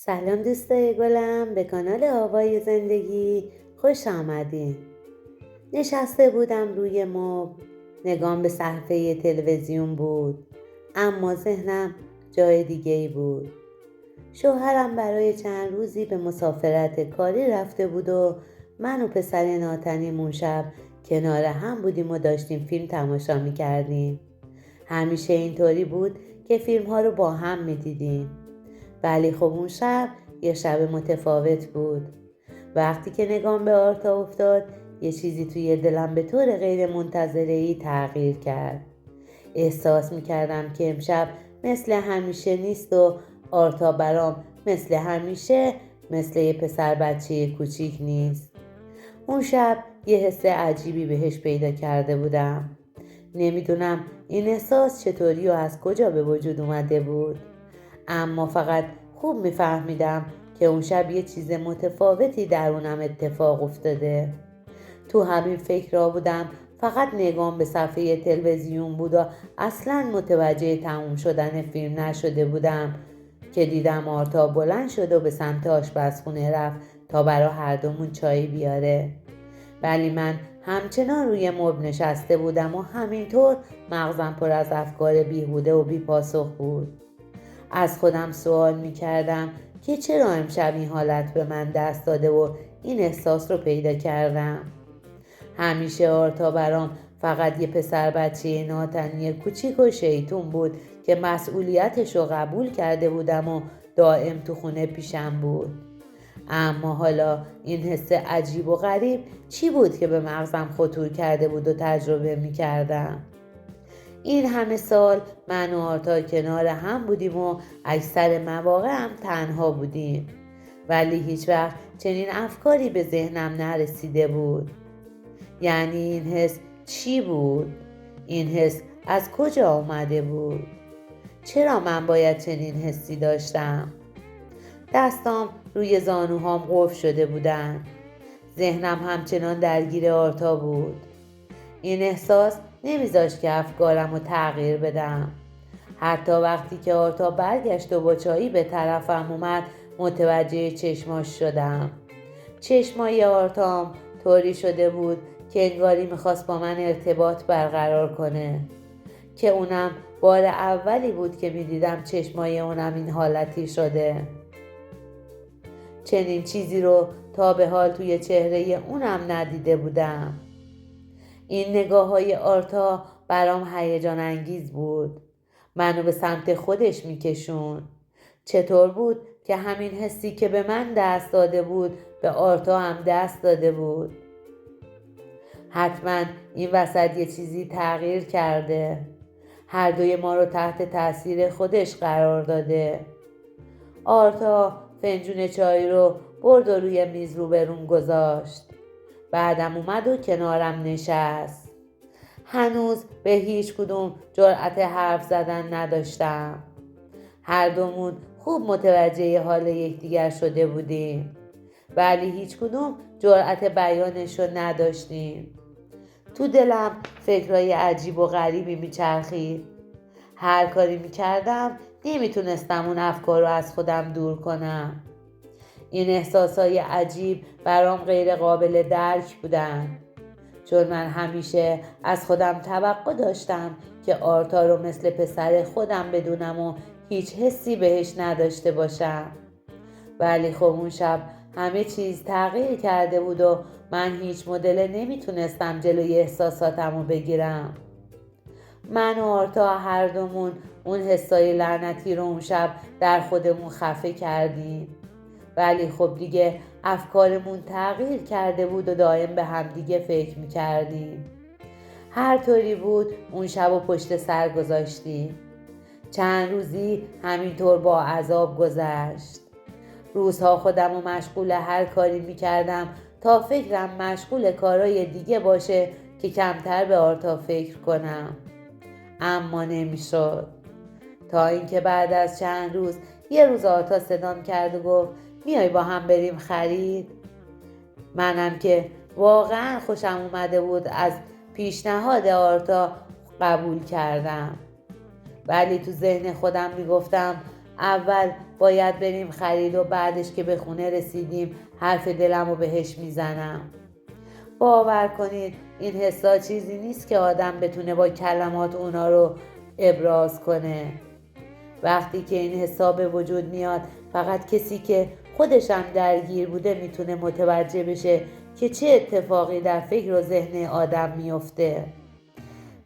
سلام دوستای گلم، به کانال آوای زندگی خوش آمدین. نشسته بودم روی مبل، نگام به صفحه تلویزیون بود، اما ذهنم جای دیگه ای بود. شوهرم برای چند روزی به مسافرت کاری رفته بود و من و پسر ناتنیمون شب کنار هم بودیم و داشتیم فیلم تماشا میکردیم. همیشه اینطوری بود که فیلم ها رو با هم میدیدیم، ولی خب اون شب یه شب متفاوت بود. وقتی که نگام به آرتا افتاد، یه چیزی توی دلم به طور غیر منتظره‌ای تغییر کرد. احساس میکردم که امشب مثل همیشه نیست و آرتا برام مثل همیشه مثل یه پسر بچه کوچیک نیست. اون شب یه حس عجیبی بهش پیدا کرده بودم. نمیدونم این احساس چطوری و از کجا به وجود اومده بود، اما فقط خوب میفهمیدم که اون شب یه چیز متفاوتی درونم اتفاق افتاده. تو همین فکر را بودم، فقط نگام به صفحه تلویزیون بود و اصلا متوجه تموم شدن فیلم نشده بودم که دیدم آرتا بلند شد و به سمت آشپزخونه رفت تا برا هر دومون چای بیاره. ولی من همچنان روی مبل نشسته بودم و همینطور مغزم پر از افکار بیهوده و بی‌پاسخ بود. از خودم سوال می‌کردم که چرا امشب این حالت به من دست داده و این احساس رو پیدا کردم. همیشه آرتا برام فقط یه پسر بچه ناتنی کوچیک و شیطون بود که مسئولیتش رو قبول کرده بودم و دائم تو خونه پیشم بود. اما حالا این حس عجیب و غریب چی بود که به مغزم خطور کرده بود و تجربه می‌کردم؟ این همه سال من و آرتا کنار هم بودیم و اکثر مواقع هم تنها بودیم، ولی هیچ وقت چنین افکاری به ذهنم نرسیده بود. یعنی این حس چی بود؟ این حس از کجا آمده بود؟ چرا من باید چنین حسی داشتم؟ دستام روی زانوهام قفل شده بودن. ذهنم همچنان درگیر آرتا بود. این احساس نمیذاشت که افکارم رو تغییر بدم. حتی وقتی که آرتا برگشت و با چایی به طرفم اومد، متوجه چشماش شدم. چشمای آرتام طوری شده بود که انگاری میخواست با من ارتباط برقرار کنه، که اونم بار اولی بود که میدیدم چشمای اونم این حالتی شده. چنین چیزی رو تا به حال توی چهره اونم ندیده بودم. این نگاه‌های آرتا برام هیجان انگیز بود. منو به سمت خودش میکشون. چطور بود که همین حسی که به من دست داده بود به آرتا هم دست داده بود؟ حتما این وسط یه چیزی تغییر کرده. هر دوی ما رو تحت تاثیر خودش قرار داده. آرتا فنجون چای رو برد و روی میز روبرون گذاشت. بعدم اومد و کنارم نشست. هنوز به هیچ کدوم جرأت حرف زدن نداشتم. هر دومون خوب متوجه حال یکدیگر شده بودیم، ولی هیچ کدوم جرأت بیانش رو نداشتیم. تو دلم فکرای عجیب و غریبی میچرخید. هر کاری میکردم نمیتونستم اون افکار رو از خودم دور کنم. این احساسای عجیب برام غیر قابل درک بودن، چون من همیشه از خودم توقع داشتم که آرتا رو مثل پسر خودم بدونم و هیچ حسی بهش نداشته باشم. ولی خب اون شب همه چیز تغییر کرده بود و من هیچ مدل نمیتونستم جلوی احساساتم رو بگیرم. من و آرتا هر دومون اون حسای لعنتی رو اون شب در خودمون خفه کردیم، ولی خب دیگه افکارمون تغییر کرده بود و دائم به همدیگه فکر میکردیم. هر طوری بود اون شب و پشت سر گذاشتیم. چند روزی همینطور با عذاب گذشت. روزها خودم رو مشغول هر کاری میکردم تا فکرم مشغول کارای دیگه باشه که کمتر به آرتا فکر کنم، اما نمیشد. تا اینکه بعد از چند روز یه روز آرتا صدام کرد و گفت میای با هم بریم خرید؟ منم که واقعا خوشم اومده بود از پیشنهاد آرتا قبول کردم، ولی تو ذهن خودم میگفتم اول باید بریم خرید و بعدش که به خونه رسیدیم حرف دلم رو بهش میزنم. باور کنید این حسا چیزی نیست که آدم بتونه با کلمات اونا رو ابراز کنه. وقتی که این حسا به وجود میاد فقط کسی که خودشم درگیر بوده میتونه متوجه بشه که چه اتفاقی در فکر و ذهن آدم میفته.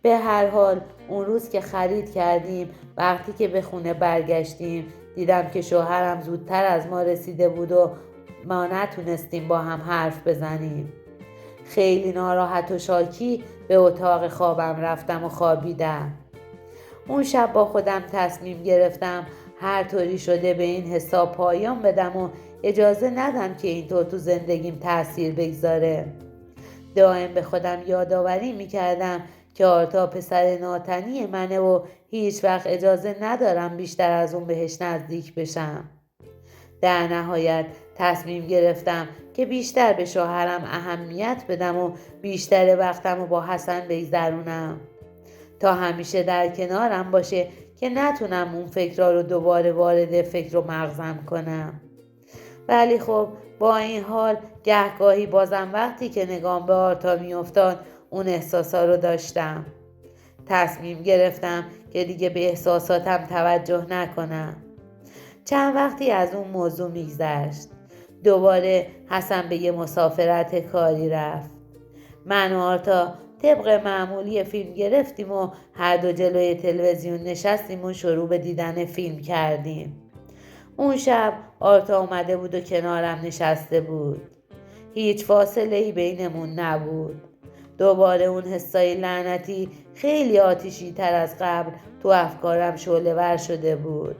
به هر حال اون روز که خرید کردیم، وقتی که به خونه برگشتیم دیدم که شوهرم زودتر از ما رسیده بود و ما نتونستیم با هم حرف بزنیم. خیلی ناراحت و شاکی به اتاق خوابم رفتم و خوابیدم. اون شب با خودم تصمیم گرفتم هر طوری شده به این حساب پایان بدم و اجازه ندم که اینطور تو زندگیم تأثیر بگذاره. دائم به خودم یادآوری میکردم که آرتا پسر ناتنی منه و هیچ وقت اجازه ندارم بیشتر از اون بهش nazdik بشم. در نهایت تصمیم گرفتم که بیشتر به شوهرم اهمیت بدم و بیشتر وقتم رو با حسن بگذرونم تا همیشه در کنارم باشه که نتونم اون فکرها رو دوباره وارد فکر و مغزم کنم. ولی خب با این حال گهگاهی بازم وقتی که نگام به آرتا میافتاد اون احساسا رو داشتم. تصمیم گرفتم که دیگه به احساساتم توجه نکنم. چند وقتی از اون موضوع میگذشت. دوباره حسن به یه مسافرت کاری رفت. من و آرتا طبق معمولی فیلم گرفتیم و هر دو جلوی تلویزیون نشستیم و شروع به دیدن فیلم کردیم. اون شب آرتا اومده بود و کنارم نشسته بود. هیچ فاصله‌ای بینمون نبود. دوباره اون حسای لعنتی خیلی آتشی تر از قبل تو افکارم شعله‌ور شده بود.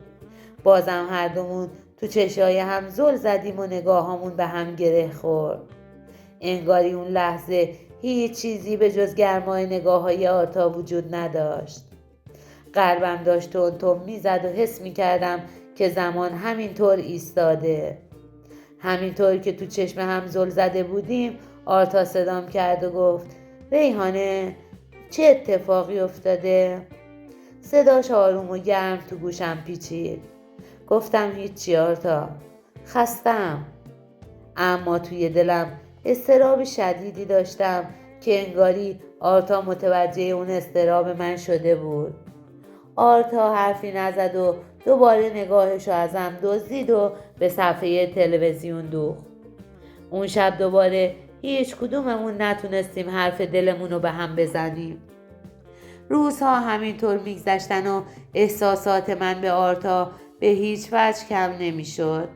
بازم هر دومون تو چشای هم زل زدیم و نگاهامون به هم گره خورد. انگاری اون لحظه هیچ چیزی به جز گرمای نگاه‌های آرتا وجود نداشت. قلبم داشت تون میزد و حس میکردم که زمان همینطور ایستاده. همینطور که تو چشم هم زل زده بودیم آرتا صدام کرد و گفت ریحانه چه اتفاقی افتاده؟ صداش آروم و گرم تو گوشم پیچید. گفتم هیچی آرتا، خستم. اما توی دلم اضطراب شدیدی داشتم که انگاری آرتا متوجه اون اضطراب من شده بود. آرتا حرفی نزد و دوباره نگاهشو ازم دزدید و به صفحه تلویزیون دوخت. اون شب دوباره هیچ کدوممون نتونستیم حرف دلمونو به هم بزنیم. روزها همینطور میگذشتن و احساسات من به آرتا به هیچ وجه کم نمیشد.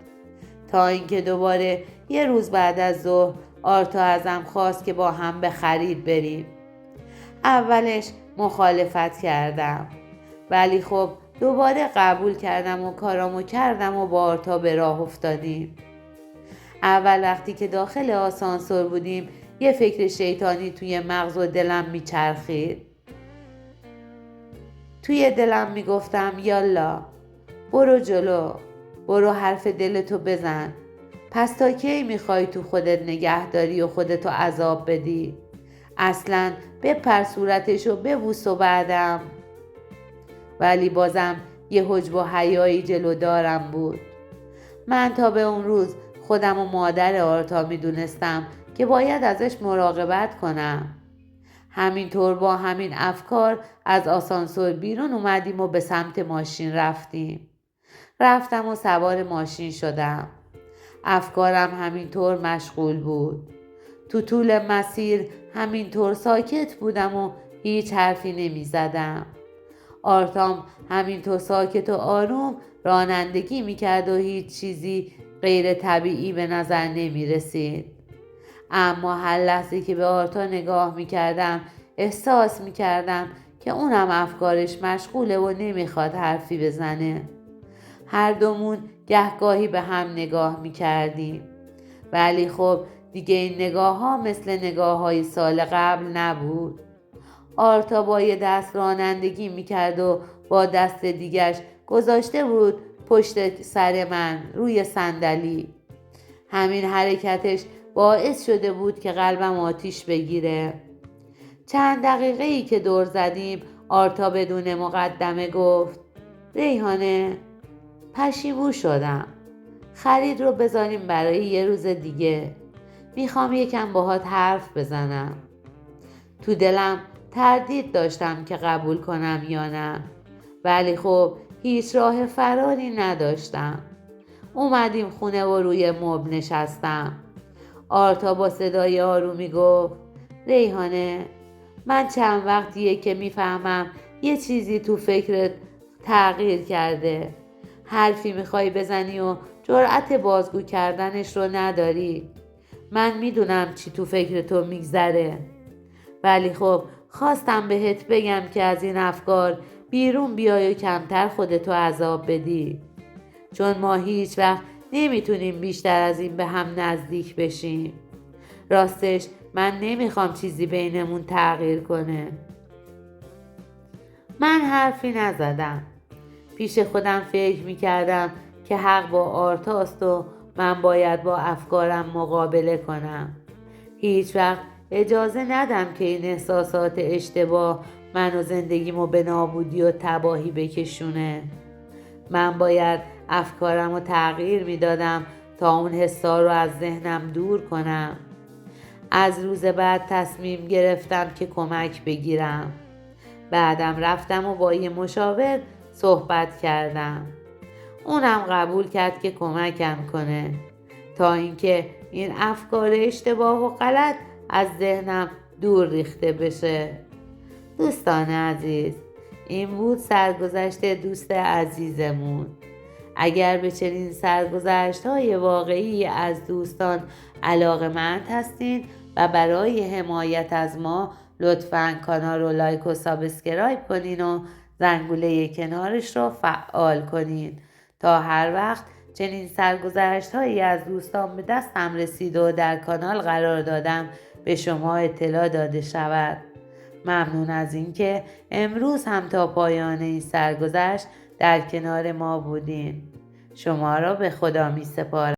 تا اینکه دوباره یه روز بعد از ظهر آرتا ازم خواست که با هم به خرید بریم. اولش مخالفت کردم، ولی خب دوباره قبول کردم و کارامو کردم و با آرتا به راه افتادیم. اول وقتی که داخل آسانسور بودیم یه فکر شیطانی توی مغز و دلم میچرخید. توی دلم میگفتم یالا برو جلو، برو حرف دلتو بزن. پس تا کی میخوای تو خودت نگهداری و خودتو عذاب بدی؟ اصلا بپر صورتشو ببوس و بعدم. ولی بازم یه حجب و حیایی جلو دارم بود. من تا به اون روز خودم و مادر آرتا میدونستم که باید ازش مراقبت کنم. همینطور با همین افکار از آسانسور بیرون اومدیم و به سمت ماشین رفتیم. رفتم و سوار ماشین شدم. افکارم همینطور مشغول بود. تو طول مسیر همینطور ساکت بودم و هیچ حرفی نمی زدم. آرتام همینطور ساکت و آروم رانندگی می کرد و هیچ چیزی غیر طبیعی به نظر نمی رسید. اما هر لحظه که به آرتا نگاه می کردم احساس می کردم که اونم افکارش مشغوله و نمی خواد حرفی بزنه. هر دومون گهگاهی به هم نگاه می کردیم. ولی خب دیگه این نگاه ها مثل نگاه های سال قبل نبود. آرتا با یه دست رانندگی می کرد و با دست دیگرش گذاشته بود پشت سر من روی صندلی. همین حرکتش باعث شده بود که قلبم آتیش بگیره. چند دقیقه‌ای که دور زدیم آرتا بدون مقدمه گفت ریحانه پشیمون شدم. خرید رو بذاریم برای یه روز دیگه. میخوام یکم باهات حرف بزنم. تو دلم تردید داشتم که قبول کنم یا نه، ولی خب هیچ راه فراری نداشتم. اومدیم خونه و روی مبل نشستم. آرتا با صدای آرومی گفت: ریحانه، من چند وقتیه که میفهمم یه چیزی تو فکرت تغییر کرده. حرفی میخوای بزنی و جرأت بازگو کردنش رو نداری. من میدونم چی تو فکر تو میگذره، ولی خب خواستم بهت بگم که از این افکار بیرون بیای و کمتر خودتو عذاب بدی، چون ما هیچ وقت نمیتونیم بیشتر از این به هم نزدیک بشیم. راستش من نمیخوام چیزی بینمون تغییر کنه. من حرفی نزدم. پیش خودم فکر میکردم که حق با آرتاست و من باید با افکارم مقابله کنم. هیچ وقت اجازه ندم که این احساسات اشتباه من و زندگیمو به نابودی و تباهی بکشونه. من باید افکارم رو تغییر میدادم تا اون حسا رو از ذهنم دور کنم. از روز بعد تصمیم گرفتم که کمک بگیرم. بعدم رفتم و با یه مشاور صحبت کردم. اونم قبول کرد که کمکم کنه تا اینکه این افکار اشتباه و غلط از ذهنم دور ریخته بشه. دوستان عزیز، این بود سرگذشت دوست عزیزمون. اگر به چنین سرگذشت‌های واقعی از دوستان علاقه‌مند هستین و برای حمایت از ما لطفاً کانال رو لایک و سابسکرایب کنین و زنگوله کنارش رو فعال کنین تا هر وقت چنین سرگذشت‌هایی از دوستان به دستم رسید و در کانال قرار دادم به شما اطلاع داده شود. ممنون از اینکه امروز هم تا پایان این سرگذشت در کنار ما بودین. شما را به خدا می سپارم.